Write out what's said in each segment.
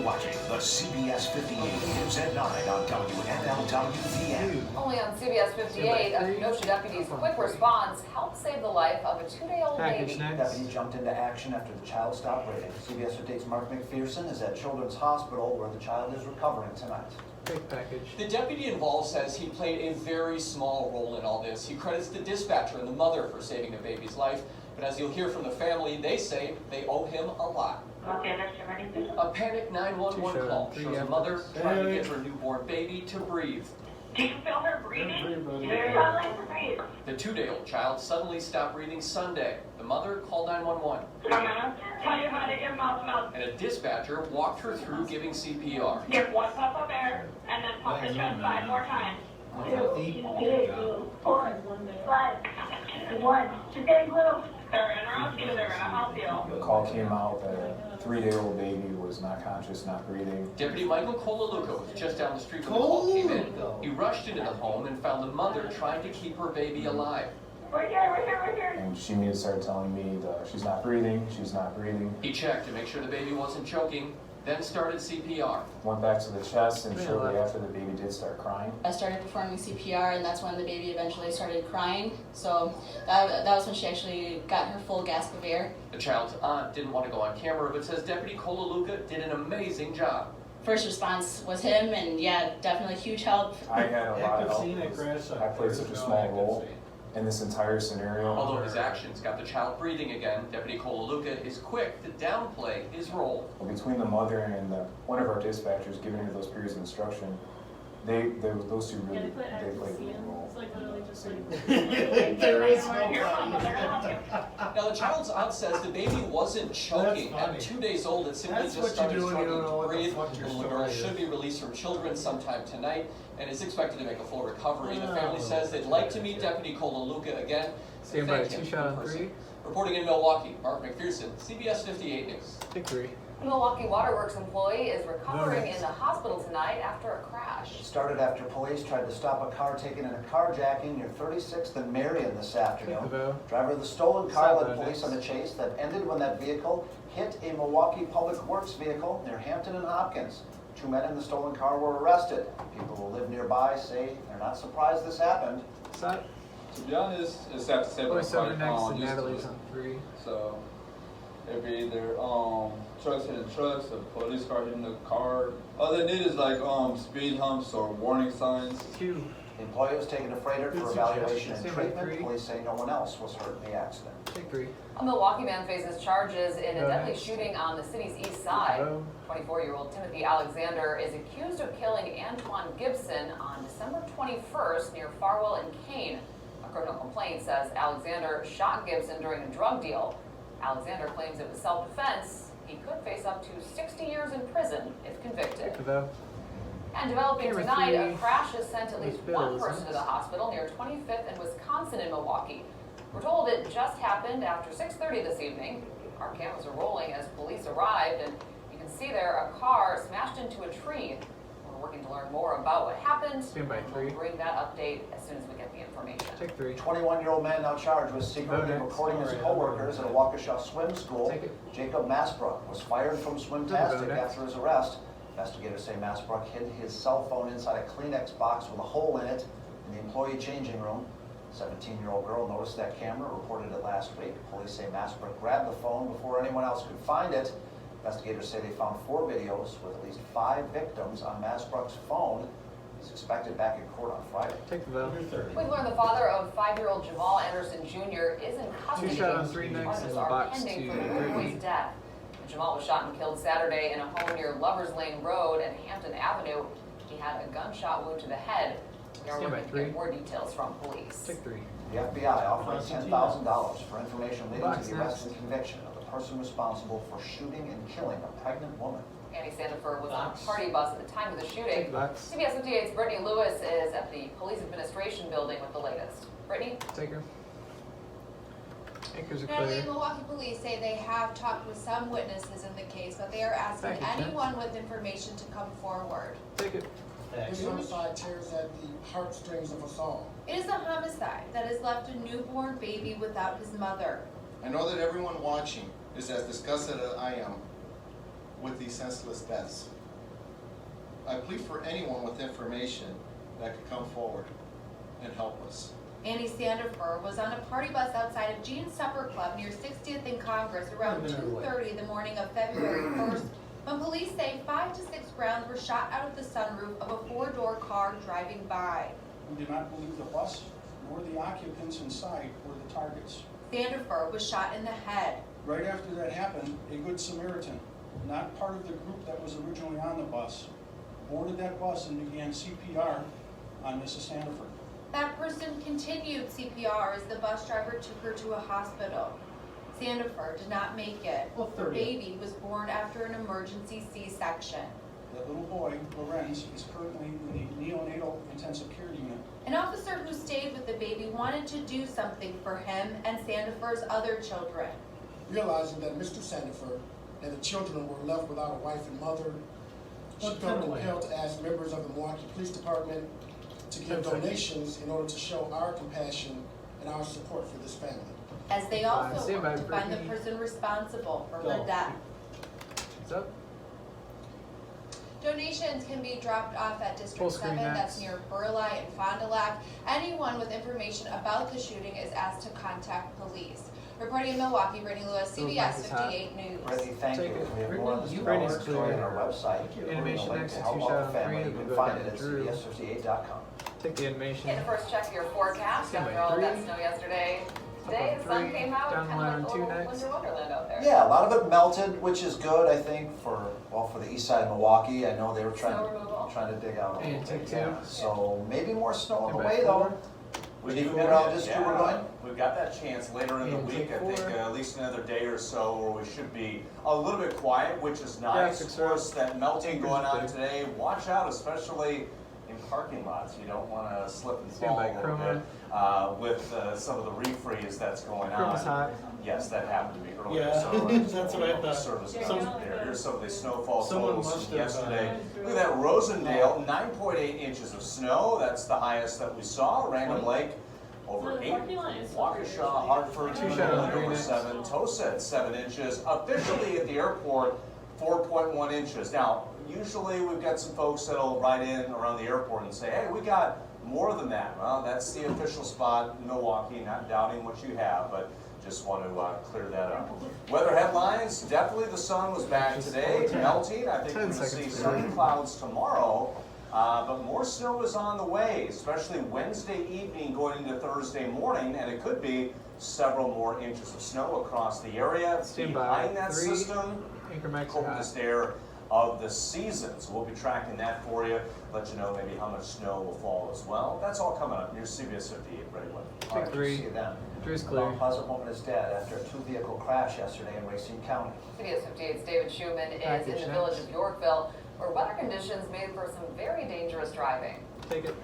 You're watching the CBS58 News at 9 on WMLW. Only on CBS58, a Kenosha deputy's quick response helped save the life of a 2-day-old baby. Deputy jumped into action after the child stopped breathing. CBS 58's Mark McPherson is at Children's Hospital where the child is recovering tonight. Big package. The deputy involved says he played a very small role in all this. He credits the dispatcher and the mother for saving the baby's life. But as you'll hear from the family, they say they owe him a lot. Okay, Mr. Ready? A panic 911 call shows a mother trying to get her newborn baby to breathe. Do you feel her breathing? You're struggling to breathe. The 2-day-old child suddenly stopped breathing Sunday. The mother called 911. Tell your mother your mouth smells. And a dispatcher walked her through giving CPR. Give one puff of air and then pump the chest 5 more times. 2, 3, 4, 5, 1. She's getting little. They're in her hospital. They're in a hospital. The call came out that a 3-day-old baby was not conscious, not breathing. Deputy Michael Colaluca was just down the street when the call came in. He rushed into the home and found the mother trying to keep her baby alive. We're here. And she immediately started telling me that she's not breathing. He checked to make sure the baby wasn't choking, then started CPR. Went back to the chest, and shortly after the baby did start crying. I started performing CPR, and that's when the baby eventually started crying. So that was when she actually got her full gasp of air. The child's aunt didn't want to go on camera, but says Deputy Colaluca did an amazing job. First response was him, and yeah, definitely huge help. I had a lot of help. I played such a small role in this entire scenario. Although his actions got the child breathing again, Deputy Colaluca is quick to downplay his role. Between the mother and one of our dispatchers giving her those periods of instruction, those two really played a big role. It's like literally just like There is no Now the child's aunt says the baby wasn't choking. At 2 days old, it simply just started struggling to breathe. The little girl should be released from children sometime tonight and is expected to make a full recovery. The family says they'd like to meet Deputy Colaluca again. Stand by 2 shot on 3. Reporting in Milwaukee, Mark McPherson, CBS 58 News. Take 3. A Milwaukee Waterworks employee is recovering in the hospital tonight after a crash. It started after police tried to stop a car taken in a carjacking near 36th and Marion this afternoon. Driver of the stolen car led police on a chase that ended when that vehicle hit a Milwaukee Public Works vehicle near Hampton and Hopkins. 2 men in the stolen car were arrested. People who live nearby say they're not surprised this happened. To be honest, it's sad to say, but next I'm to used to Natalie's it. on 3. So it'd be either trucks hitting trucks, a police car hitting a car. All they need is like speed humps or warning signs. 2. The employee was taken to Freighter for evaluation and treatment. Police say no one else was hurt in the accident. Take 3. A Milwaukee man faces charges in a deadly shooting on the city's east side. 24-year-old Timothy Alexander is accused of killing Antoine Gibson on December 21st near Farwell and Kane. A criminal complaint says Alexander shot Gibson during a drug deal. Alexander claims it was self-defense. He could face up to 60 years in prison if convicted. And developing tonight, a crash has sent at least one person to the hospital near 25th and Wisconsin in Milwaukee. We're told it just happened after 6:30 this evening. Our cameras are rolling as police arrived, and you can see there a car smashed into a tree. We're working to learn more about what happened. We'll bring that update as soon as we get the information. Take 3. 21-year-old man now charged with secretly recording his co-workers at a Waukesha swim school. Jacob Massbrook was fired from Swimtastic after his arrest. Investigators say Massbrook hid his cell phone inside a Kleenex box with a hole in it in the employee changing room. A 17-year-old girl noticed that camera, reported it last week. Police say Massbrook grabbed the phone before anyone else could find it. Investigators say they found 4 videos with at least 5 victims on Massbrook's phone. He's expected back in court on Friday. Take the vote. We've learned the father of 5-year-old Jamal Anderson Jr. is in custody. 2 shot on 3 next Charges in the are box pending 2. for the little boy's death. Jamal was shot and killed Saturday in a home near Lovers Lane Road and Hampton Avenue. He had a gunshot wound to the head. We are looking to get more details from police. Take 3. The FBI offering $10,000 for information leading to the arrest and conviction of the person responsible for shooting and killing a pregnant woman. Annie Sandefur was on a party bus at the time of the shooting. Box. CBS 58's Brittany Lewis is at the Police Administration Building with the latest. Brittany? Take her. Anchors are Natalie, clear. Milwaukee police say they have talked with some witnesses in the case, but they are asking anyone with information to come forward. Take it. This homicide tears at the heartstrings of us all. It is a homicide that has left a newborn baby without his mother. I know that everyone watching is as disgusted as I am. with these senseless deaths. I plead for anyone with information that could come forward and help us. Annie Sandifer was on a party bus outside of Jean's Supper Club near 60th and Congress around 2:30 the morning of February 1st, when police say 5 to 6 rounds were shot out of the sunroof of a 4-door car driving by. We do not believe the bus nor the occupants inside were the targets. Sandifer was shot in the head. Right after that happened, a Good Samaritan, not part of the group that was originally on the bus, boarded that bus and began CPR on Mrs. Sandifer. That person continued CPR as the bus driver took her to a hospital. Sandifer did not make it. The baby was born after an emergency C-section. That little boy, Lorenz, is currently in the neonatal intensive care unit. An officer who stayed with the baby wanted to do something for him and Sandifer's other children. Realizing that Mr. Sandifer and the children were left without a wife and mother, she felt compelled to ask members of the Milwaukee Police Department to give donations in order to show our compassion and our support for this family. As they also worked to find the person responsible for her death. What's up? Donations can be dropped off at District 7, that's near Burleigh and Fond du Lac. Anyone with information about the shooting is asked to contact police. Reporting in Milwaukee, Brittany Lewis, CBS 58 News. Brittany, thank you. We have more on this development story on our website. Animation next to 2 Help shot Out on the 3. Family. You We'll can go find down it at Drew. CBS58.com. Take the animation. Okay, the first check of your forecast Stand by after all of that 3. snow yesterday. Today, the sun came out, Down kind line of like a 2 little next. winter wonderland out there. Yeah, a lot of it melted, which is good, I think, for the east side of Milwaukee. I know they were trying to dig out a little And bit. take 2. Yeah. So maybe more snow on the Stand by way, 4. though. Any meteorologist who we're going? We've got that chance later in the And week. take I think 4. at least another day or so where we should be a little bit quiet, which is nice. Of course, that melting going on today. Watch out, especially in parking lots. You don't want to slip and fall a little bit with some of the refreeze that's going on. Hot. Yes, that happened to me earlier. Yeah, so that's what I thought. Service Here's some of the snowfall Someone totals must from have, yesterday. Look at that, Rosendale, 9.8 inches of snow. That's the highest that we saw. Random Lake, over 8. Waukesha, Hartford, 2 shot on 3 over next. 7. Tosa at 7 inches. Officially at the airport, 4.1 inches. Now, usually we've got some folks that'll write in around the airport and say, hey, we got more than that. Well, that's the official spot in Milwaukee, not doubting what you have, but just want to clear that up. Weather headlines, definitely the sun was back today, melting. I think we're going to see some clouds tomorrow, but more snow is on the way, especially Wednesday evening going into Thursday morning, and it could be several more inches of snow across the area. Stand Behind by that 3. system, Increment coldest air of the season. So we'll be tracking that for you, let you know maybe how much snow will fall as well. That's all coming up. Here's CBS 58, ready one. All right, 3. see you then. Drew's clear. Mount Pleasant woman is dead after a 2-vehicle crash yesterday in Racine County. CBS 58's David Schumann is Package in the next. village of Yorkville, where weather conditions made for some very dangerous driving. Take it.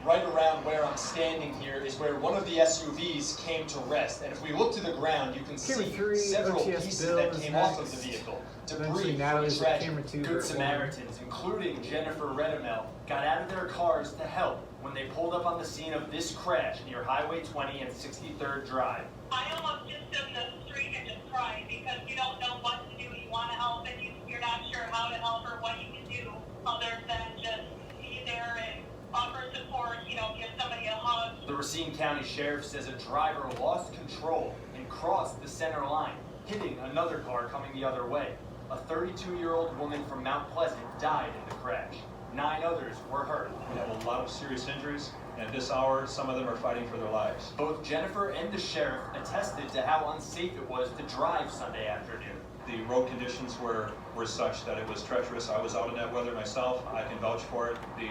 Right around where I'm standing here is where one of the SUVs came to rest. And if we look to the ground, you can see several OTS pieces Bill that is came next. off of the vehicle. Eventually Debris from Natalie's the at tragic camera 2 Good for 1. Samaritans, including Jennifer Redemel, got out of their cars to help when they pulled up on the scene of this crash near Highway 20 and 63rd Drive. I almost just stood in the street and just cried because you don't know what to do. You want to help and you're not sure how to help or what you can do other than just be there and offer support, give somebody a hug. The Racine County Sheriff says a driver lost control and crossed the center line, hitting another car coming the other way. A 32-year-old woman from Mount Pleasant died in the crash. 9 others were hurt. We have a lot of serious injuries, and at this hour, some of them are fighting for their lives. Both Jennifer and the sheriff attested to how unsafe it was to drive Sunday afternoon. The road conditions were such that it was treacherous. I was out in that weather myself. I can vouch for it. The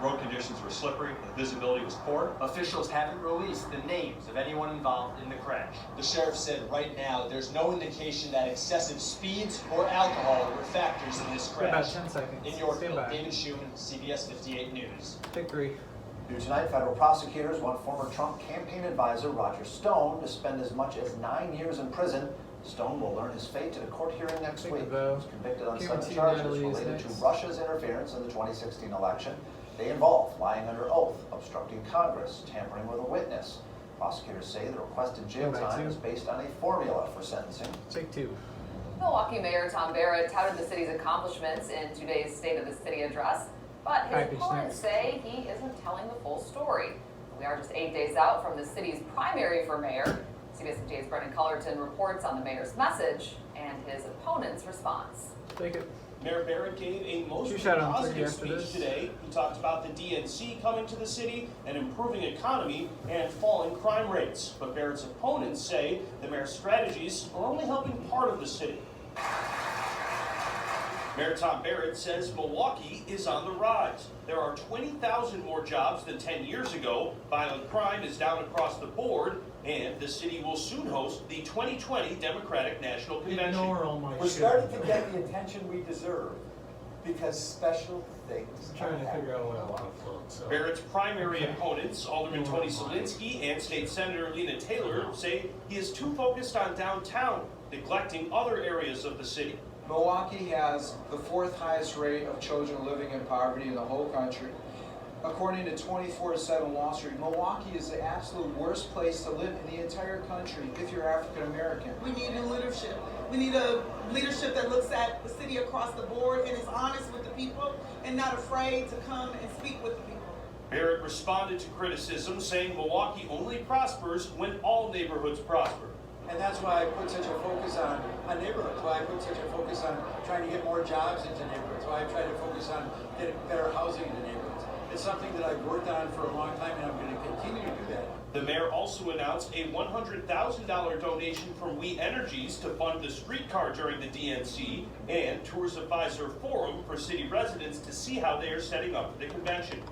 road conditions were slippery. The visibility was poor. Officials haven't released the names of anyone involved in the crash. The sheriff said right now there's no indication that excessive speeds or alcohol were factors in this crash. About 10 seconds. In Yorkville, Stand by. David Schumann, CBS 58 News. Take 3. New tonight, federal prosecutors want former Trump campaign advisor Roger Stone to spend as much as 9 years in prison. Stone will learn his fate at a court hearing next week. He was convicted on 7 charges related to Russia's interference in the 2016 election. They involve lying under oath, obstructing Congress, tampering with a witness. Prosecutors say the requested jail time is based on a formula for sentencing. Take 2. Milwaukee Mayor Tom Barrett touted the city's accomplishments in today's State of the City address, but his opponents say he isn't telling the full story. We are just 8 days out from the city's primary for mayor. CBS58's Brendan Cullerton reports on the mayor's message and his opponent's response. Take it. Mayor Barrett gave a mostly positive speech today. He talked about the DNC coming to the city, an improving economy, and falling crime rates. But Barrett's opponents say the mayor's strategies are only helping part of the city. Mayor Tom Barrett says Milwaukee is on the rise. There are 20,000 more jobs than 10 years ago. Violent crime is down across the board, and the city will soon host the 2020 Democratic National Convention. We're starting to get the attention we deserve because special things. I'm trying to figure out what I want to float. So. Barrett's primary opponents, Alderman Tony Zielinski and State Senator Lena Taylor, say he is too focused on downtown, neglecting other areas of the city. Milwaukee has the 4th highest rate of children living in poverty in the whole country. According to 24/7 Wall Street, Milwaukee is the absolute worst place to live in the entire country if you're African American. We need new leadership. We need a leadership that looks at the city across the board and is honest with the people and not afraid to come and speak with the people. Barrett responded to criticism, saying Milwaukee only prospers when all neighborhoods prosper. And that's why I put such a focus on neighborhoods, why I put such a focus on trying to get more jobs into neighborhoods, why I try to focus on getting better housing into neighborhoods. It's something that I've worked on for a long time, and I'm going to continue to do that. The mayor also announced a $100,000 donation from We Energies to fund the streetcar during the DNC and tours of Pfizer Forum for city residents to see how they are setting up for the convention.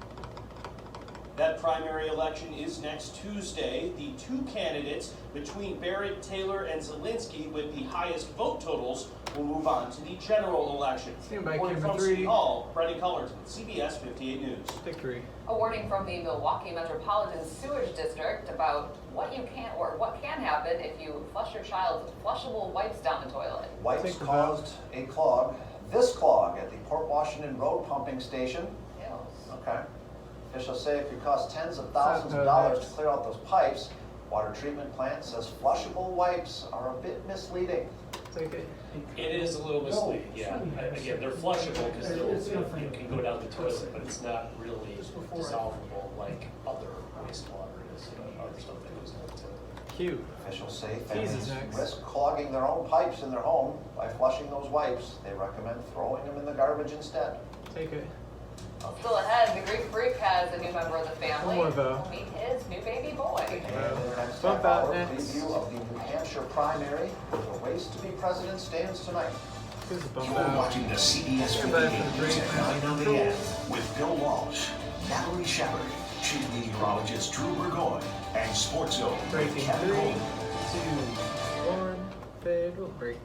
That primary election is next Tuesday. The two candidates between Barrett, Taylor, and Zielinski with the highest vote totals will move on to the general election. Reporting from City Hall, Brendan Cullerton, CBS 58 News. Take 3. A warning from the Milwaukee Metropolitan Sewage District about what can happen if you flush your child's flushable wipes down the toilet. Wipes caused a clog, this clog at the Port Washington Road pumping station. Okay. Officials say it could cost tens of thousands of dollars to clear out those pipes. Water treatment plant says flushable wipes are a bit misleading. Take it. It is a little misleading, yeah. Again, they're flushable because you can go down the toilet, but it's not really dissolvable like other wastewater is, other stuff that goes into it. Cute. Officials say families risk clogging their own pipes in their home by flushing those wipes. They recommend throwing them in the garbage instead. Take it. Still ahead, the Greek Freak has a new member of the family. One more though. We'll meet his new baby boy. And the next half hour preview of the New Hampshire primary, where the race to be president stands tonight. You're watching the CBS 58 News at 9 on the end with Bill Walsh, Natalie Shepard, chief meteorologist Drew Burgoyne, and Sports Zone with Breaking Kevin 3, 2, Coleman. 1, fade will break.